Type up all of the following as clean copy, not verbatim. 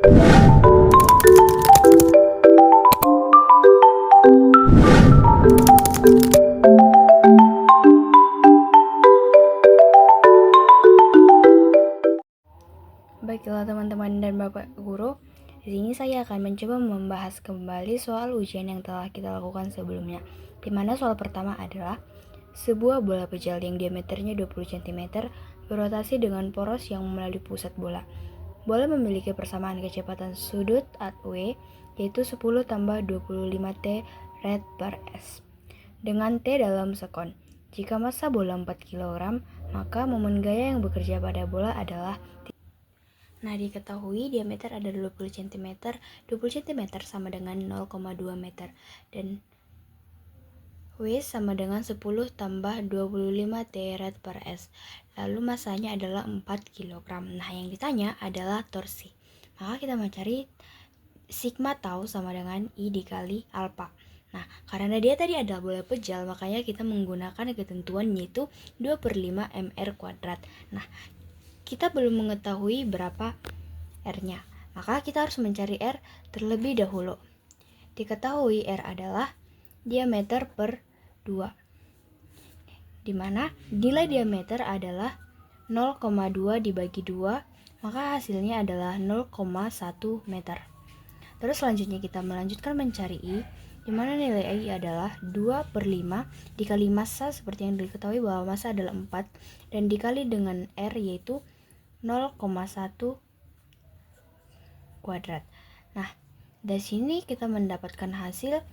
Baiklah teman-teman dan Bapak Guru, di sini saya akan mencoba membahas kembali soal ujian yang telah kita lakukan sebelumnya. Di mana soal pertama adalah sebuah bola pejal yang diameternya 20 cm berotasi dengan poros yang melalui pusat bola. Bola memiliki persamaan kecepatan sudut W yaitu 10 tambah 25 T rad per S dengan T dalam sekon. Jika massa bola 4 kg, maka momen gaya yang bekerja pada bola adalah. Nah, diketahui diameter ada 20 cm. 20 cm sama dengan 0,2 meter. Dan W sama dengan 10 tambah 25 T rad per S. Lalu masanya adalah 4 kg. Nah, yang ditanya adalah torsi. Maka kita mencari sigma tau sama dengan I dikali alfa. Nah, karena dia tadi adalah bola pejal, makanya kita menggunakan ketentuan yaitu 2/5 mr kuadrat. Nah, kita belum mengetahui berapa R-nya, maka kita harus mencari R terlebih dahulu. Diketahui R adalah diameter per 2, di mana nilai diameter adalah 0,2 dibagi 2, maka hasilnya adalah 0,1 meter. Terus selanjutnya kita melanjutkan mencari I, di mana nilai I adalah 2/5 dikali massa seperti yang diketahui bahwa massa adalah 4 dan dikali dengan R yaitu 0,1 kuadrat. Nah, dari sini kita mendapatkan hasil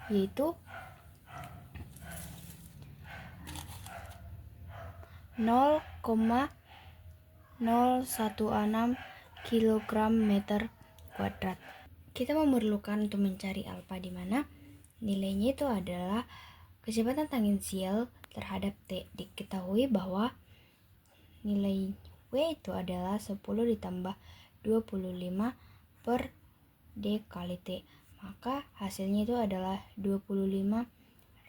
yaitu 0,016 kg meter kuadrat. Kita memerlukan untuk mencari alfa, di mana nilainya itu adalah kecepatan tangensial terhadap T. Diketahui bahwa nilai W itu adalah 10 ditambah 25 per D kali T. Maka hasilnya itu adalah 25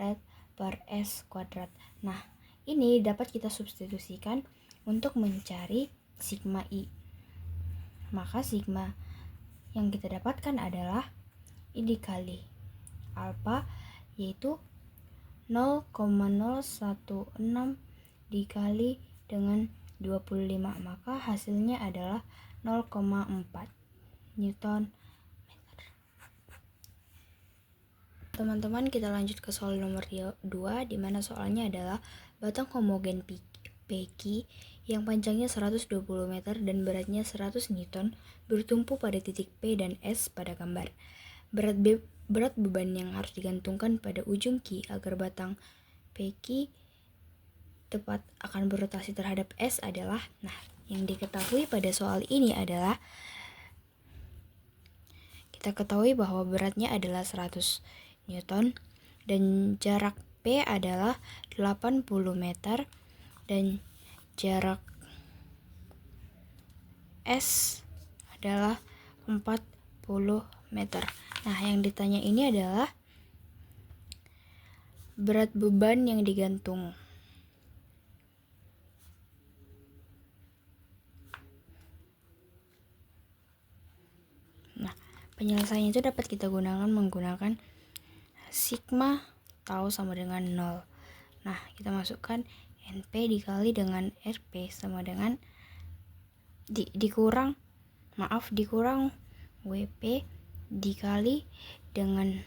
rad per S kuadrat. Nah, ini dapat kita substitusikan untuk mencari sigma I. Maka sigma yang kita dapatkan adalah I dikali alfa yaitu 0,016 dikali dengan 25, maka hasilnya adalah 0,4 Newton meter. Teman-teman, kita lanjut ke soal nomor 2, di mana soalnya adalah batang homogen PQ yang panjangnya 120 meter dan beratnya 100 Newton bertumpu pada titik P dan S pada gambar. Berat beban yang harus digantungkan pada ujung Q agar batang PQ tepat akan berotasi terhadap S adalah, nah, yang diketahui pada soal ini adalah kita ketahui bahwa beratnya adalah 100 Newton dan jarak P adalah 80 meter dan jarak S adalah 40 meter. Nah, yang ditanya ini adalah berat beban yang digantung. Nah, penyelesaiannya itu dapat kita gunakan menggunakan sigma tau sama dengan 0. Nah, kita masukkan NP dikali dengan RP sama dengan dikurang WP dikali dengan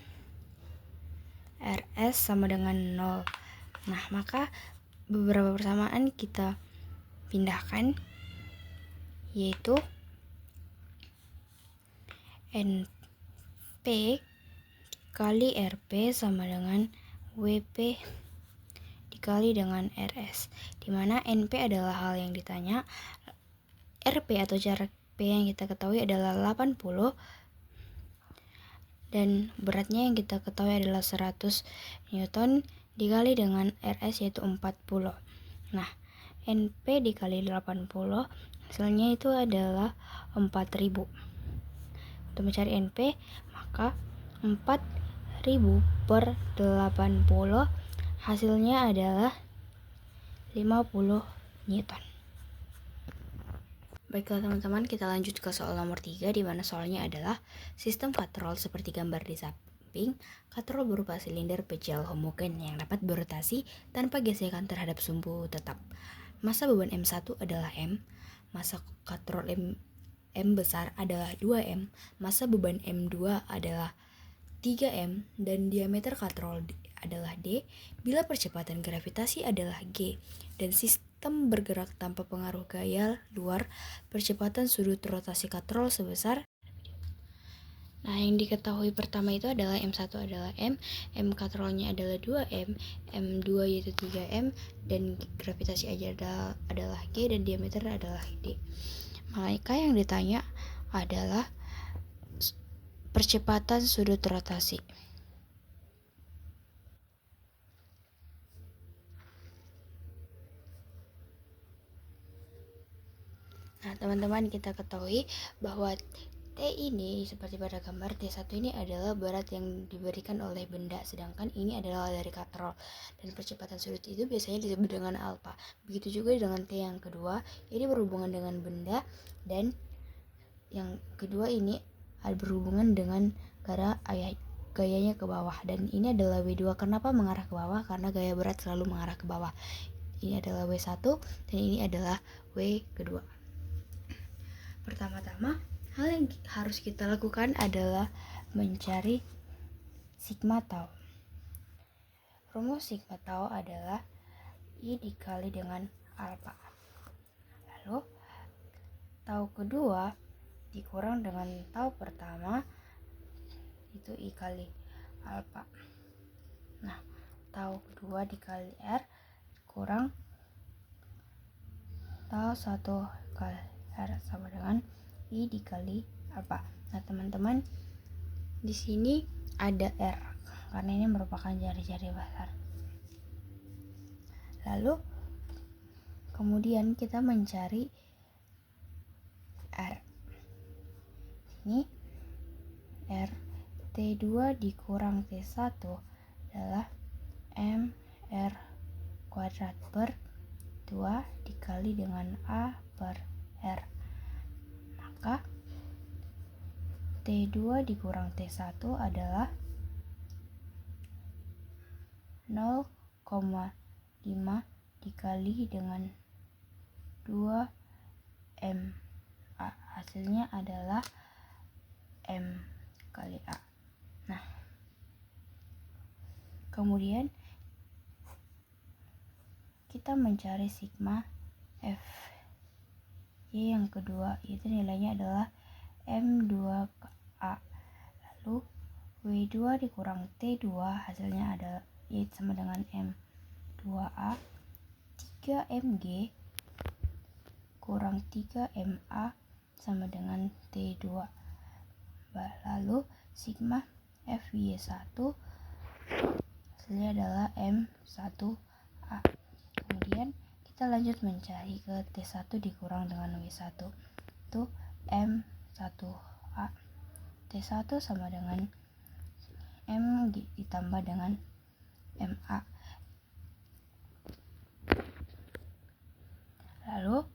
RS sama dengan 0. Nah, maka beberapa persamaan kita pindahkan, yaitu NP kali RP sama dengan WP dikali dengan RS, di mana NP adalah hal yang ditanya, RP atau jarak P yang kita ketahui adalah 80 dan beratnya yang kita ketahui adalah 100 Newton dikali dengan RS yaitu 40. Nah, NP dikali 80 hasilnya itu adalah 4000. Untuk mencari NP, maka 4000 per 80 hasilnya adalah 50 Newton. Baiklah teman-teman, kita lanjut ke soal nomor 3, di mana soalnya adalah sistem katrol seperti gambar di samping. Katrol berupa silinder pejal homogen yang dapat berotasi tanpa gesekan terhadap sumbu tetap. Massa beban M1 adalah M, massa katrol M besar adalah 2M, massa beban M2 adalah 3M, dan diameter katrol adalah D bila percepatan gravitasi adalah G, dan sistem bergerak tanpa pengaruh gaya luar, percepatan sudut rotasi katrol sebesar. Nah, yang diketahui pertama itu adalah M1 adalah M katrolnya adalah 2M, M2 yaitu 3M, dan gravitasi aja adalah G, dan diameter adalah D. Maka yang ditanya adalah percepatan sudut rotasi. Nah, teman-teman, kita ketahui bahwa T ini seperti pada gambar T1 ini adalah berat yang diberikan oleh benda, sedangkan ini adalah dari katrol, dan percepatan sudut itu biasanya disebut dengan alfa. Begitu juga dengan T yang kedua, ini berhubungan dengan benda, dan yang kedua ini ada berhubungan dengan gayanya ke bawah, dan ini adalah W2. Kenapa mengarah ke bawah? Karena gaya berat selalu mengarah ke bawah. Ini adalah W1 dan ini adalah W kedua. Pertama-tama, hal yang harus kita lakukan adalah mencari sigma tau. Rumus sigma tau adalah I dikali dengan alfa. Lalu, tau kedua dikurang dengan tau pertama, itu I kali alfa. Nah, tau kedua dikali R kurang tau 1 kali R sama dengan I dikali alfa. Nah, teman-teman, di sini ada R karena ini merupakan jari-jari besar. Lalu kemudian kita mencari R. Ini R T2 dikurang T1 adalah M R kuadrat per 2 dikali dengan A per R. Maka T2 dikurang T1 adalah 0,5 dikali dengan 2M A. Hasilnya adalah M kali A. Nah, kemudian kita mencari sigma F Y yang kedua, itu nilainya adalah M2A. Lalu W2 dikurang T2 hasilnya adalah Y sama dengan M2A. 3MG kurang 3MA sama dengan T2. Lalu sigma FY1 hasilnya adalah M1A. Kemudian kita lanjut mencari ke T1 dikurang dengan W1, itu M1A. T1 sama dengan M ditambah dengan MA. Lalu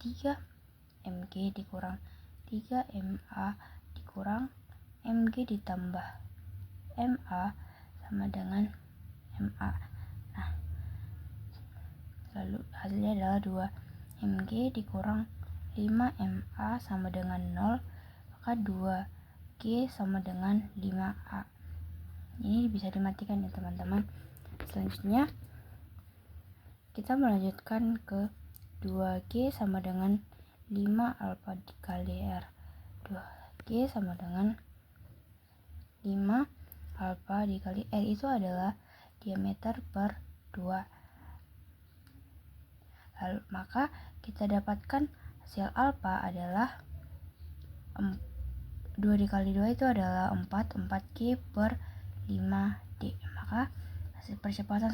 3MG dikurang 3MA dikurang MG ditambah MA sama dengan MA. Nah, lalu hasilnya adalah 2MG dikurang 5MA sama dengan 0, maka 2G sama dengan 5A. Ini bisa dimatikan ya teman-teman. Selanjutnya kita melanjutkan ke 2G sama dengan 5 alfa dikali R. 2G sama dengan 5 alfa dikali R itu adalah diameter per 2. Lalu maka kita dapatkan hasil alfa adalah 2 dikali 2 itu adalah 4G per 5D. Maka hasil percepatan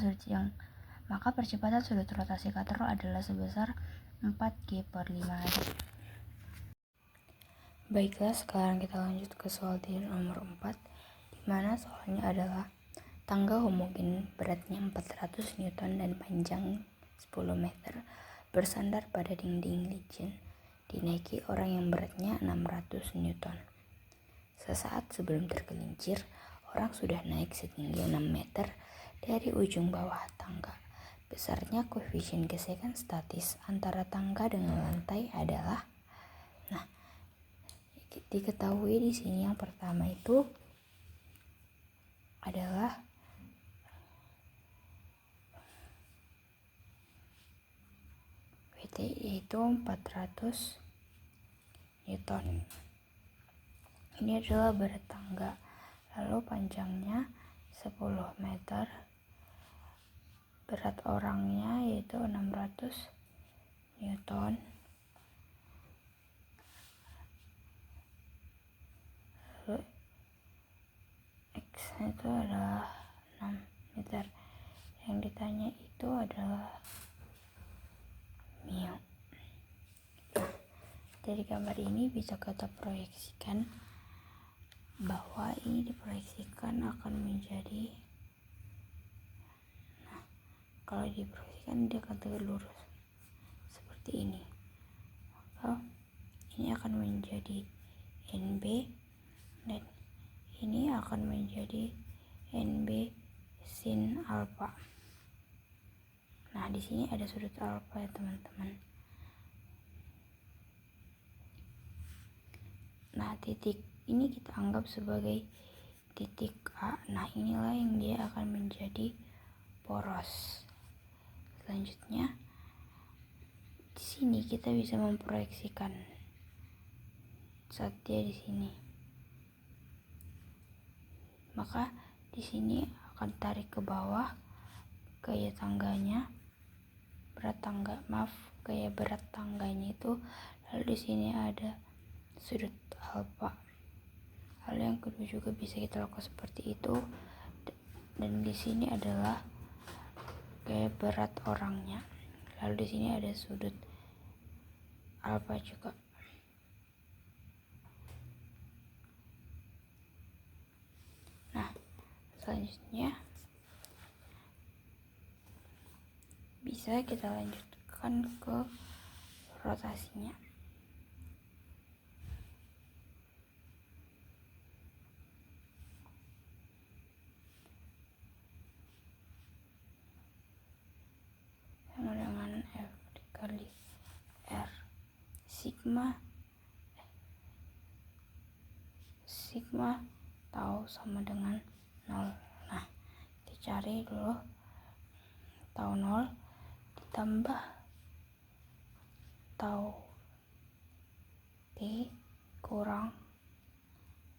sudut rotasi katrol adalah sebesar 4G per 5D. Baiklah, sekarang kita lanjut ke soal nomor 4, di mana soalnya adalah tangga homogen beratnya 400 Newton dan panjang 10 meter. bersandar pada dinding licin, dinaiki orang yang beratnya 600 Newton. Sesaat sebelum tergelincir, orang sudah naik setinggi 6 meter dari ujung bawah tangga. Besarnya koefisien gesekan statis antara tangga dengan lantai adalah, diketahui di sini yang pertama itu adalah WT, yaitu 400 Newton. Ini adalah berat tangga, lalu panjangnya 10 meter, berat orangnya yaitu 600 Newton, lalu X itu adalah 6 meter. Yang ditanya itu adalah mu. Dari gambar ini bisa kita proyeksikan bahwa ini diproyeksikan akan menjadi, kalau diproyeksikan dia akan tegak lurus seperti ini, maka ini akan menjadi NB dan ini akan menjadi NB sin alfa. Nah, di sini ada sudut alfa ya teman-teman. Nah, titik ini kita anggap sebagai titik A. Nah, inilah yang dia akan menjadi poros. Selanjutnya, di sini kita bisa memproyeksikan saat dia di sini. Maka di sini akan tarik ke bawah gaya tangganya, gaya berat tangganya itu. Lalu di sini ada sudut alfa. Hal yang kedua juga bisa kita lakukan seperti itu. Dan di sini adalah gaya berat orangnya. Lalu di sini ada sudut alfa juga. Nah, selanjutnya bisa kita lanjutkan ke rotasinya. Sama dengan F dikali R. Sigma tau sama dengan 0. Nah, dicari dulu tau 0 ditambah tau T kurang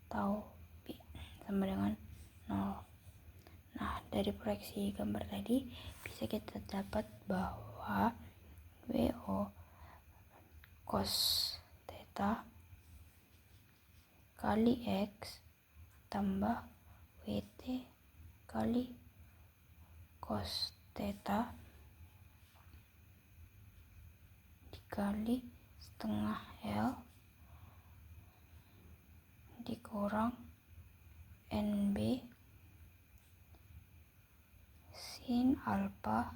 tau B sama dengan 0. Nah, dari proyeksi gambar tadi bisa kita dapat bahwa WO cos theta kali X tambah WT kali cos theta dikali setengah L dikurang NB sin alfa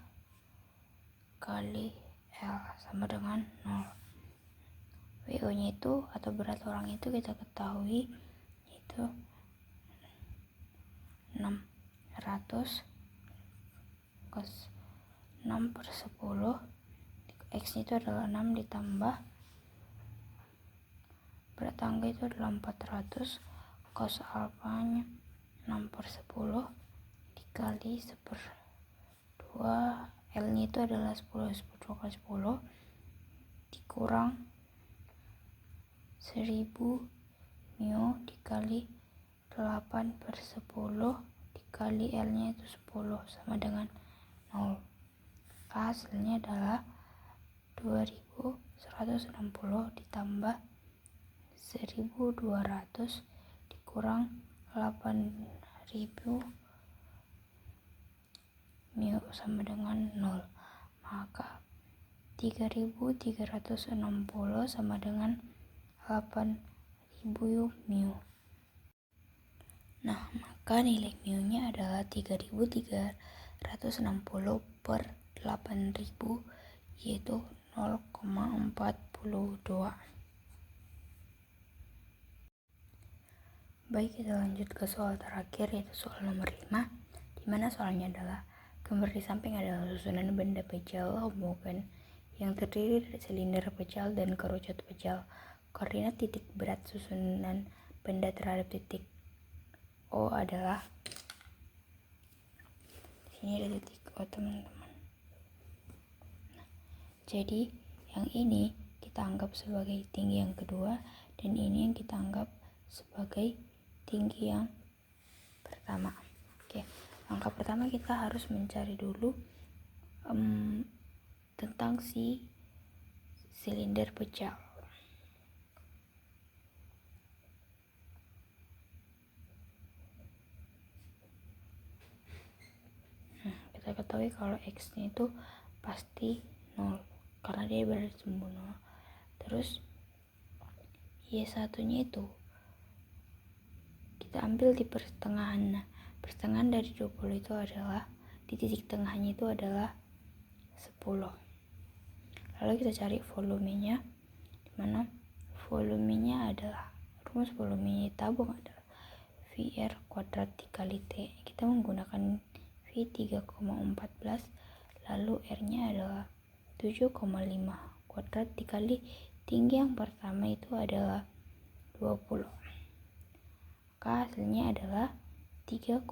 kali L sama dengan 0. WO nya itu atau berat orang itu kita ketahui itu 600 cos 6 per 10. X itu adalah 6 ditambah berat tangga itu adalah 400, cos alfanya 6 per 10 dikali 1/2, L nya itu adalah 10 kali 10 dikurang 1000 mu dikali 8 per 10 dikali L nya itu 10 sama dengan 0. Hasilnya adalah 2160 ditambah 1200 dikurang 8000 mu sama dengan 0. Maka 3360 sama dengan 8000 mu. Nah, maka nilai mu nya adalah 3360 per 8000, yaitu 0,42. Baik, kita lanjut ke soal terakhir, yaitu soal nomor 5, dimana soalnya adalah gambar di samping adalah susunan benda pejal homogen yang terdiri dari silinder pejal dan kerucut pejal. Koordinat titik berat susunan benda terhadap titik O adalah, di sini ada titik O teman-teman. Jadi yang ini kita anggap sebagai tinggi yang kedua, dan ini yang kita anggap sebagai tinggi yang pertama. Oke, langkah pertama kita harus mencari dulu tentang si silinder pejal. Kita ketahui kalau X-nya itu pasti 0 karena dia berada di sumbu 0. Terus Y1-nya itu kita ambil di pertengahan. Nah, pertengahan dari 20 itu adalah, di titik tengahnya itu adalah 10. Lalu kita cari volumenya, dimana volumenya adalah, rumus volumenya tabung adalah VR kuadrat dikali T. Kita menggunakan V 3,14, lalu R nya adalah 7,5 kuadrat dikali tinggi yang pertama itu adalah 20. Maka hasilnya adalah 3,14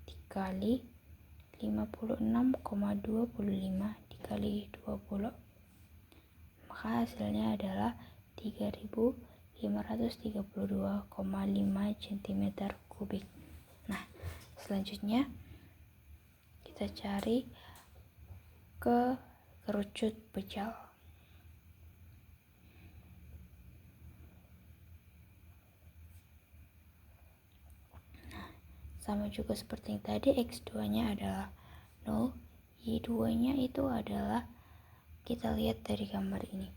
dikali 56,25 dikali 20. Maka hasilnya adalah 3532,5 cm kubik. Nah, selanjutnya kita cari ke kerucut pejal. Sama juga seperti yang tadi, X2 nya adalah 0, Y2 nya itu adalah, kita lihat dari gambar ini.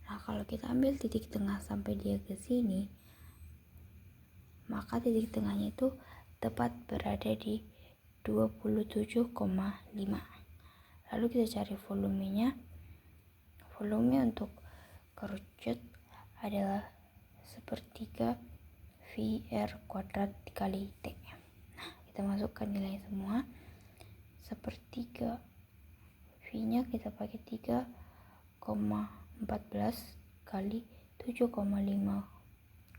Nah, kalau kita ambil titik tengah sampai dia ke sini, maka titik tengahnya itu tepat berada di 27,5. Lalu kita cari volumenya. Volume untuk kerucut adalah sepertiga VR kuadrat dikali T. Nah, kita masukkan nilai semua. Sepertiga V nya kita pakai 3,14 kali 7,5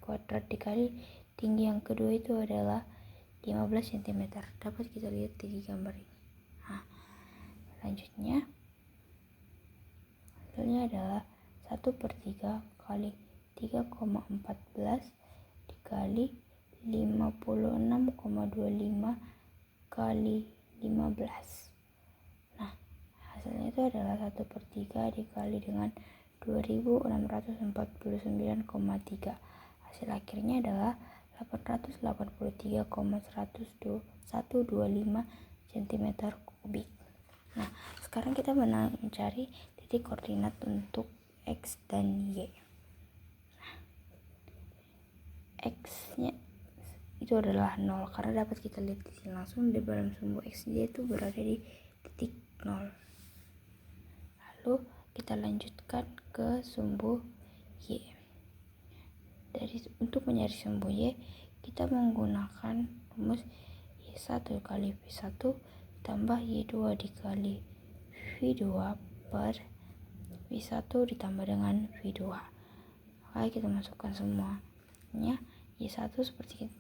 kuadrat dikali tinggi yang kedua itu adalah 15 cm. Dapat kita lihat di gambar ini. Nah, selanjutnya hasilnya adalah 1/3 kali 3,14 dikali 56,25 kali 15. Nah, hasilnya itu adalah 1/3 dikali dengan 2649,3. Hasil akhirnya adalah 883,125 cm kubik. Nah, sekarang kita mencari titik koordinat untuk X dan Y. Nah, X nya itu adalah 0 karena dapat kita lihat di sini langsung di dalam sumbu X dia itu berada di titik 0. Lalu kita lanjutkan ke sumbu Y. Untuk mencari sumbu Y, kita menggunakan rumus Y1 kali V1 ditambah Y2 dikali V2 per V1 ditambah dengan V2. Maka kita masukkan semuanya. Y1 seperti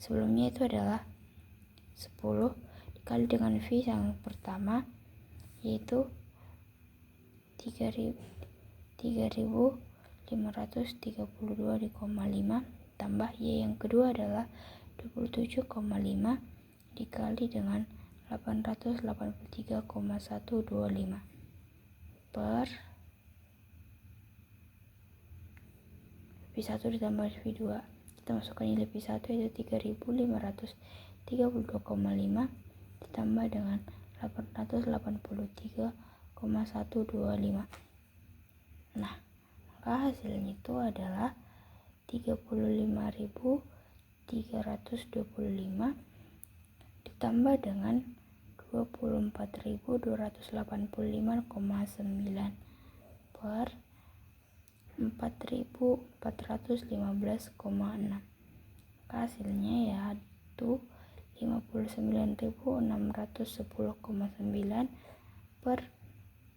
sebelumnya itu adalah 10 dikali dengan V yang pertama, yaitu 3532,5 tambah Y yang kedua adalah 27,5 dikali dengan 883,125 per V1 ditambah V2. Kita masukkan nilai V1 yaitu 3532,5 ditambah dengan 883,125. Nah, maka hasilnya itu adalah 35.325 ditambah dengan 24.285,9 per 4.415,6. Hasilnya yaitu 59.610,9 per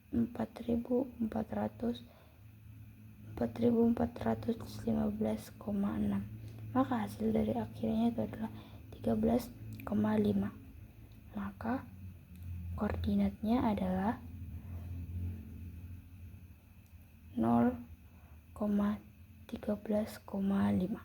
4.415,6. Maka hasil dari akhirnya itu adalah 13,5. Maka koordinatnya adalah 0,13,5.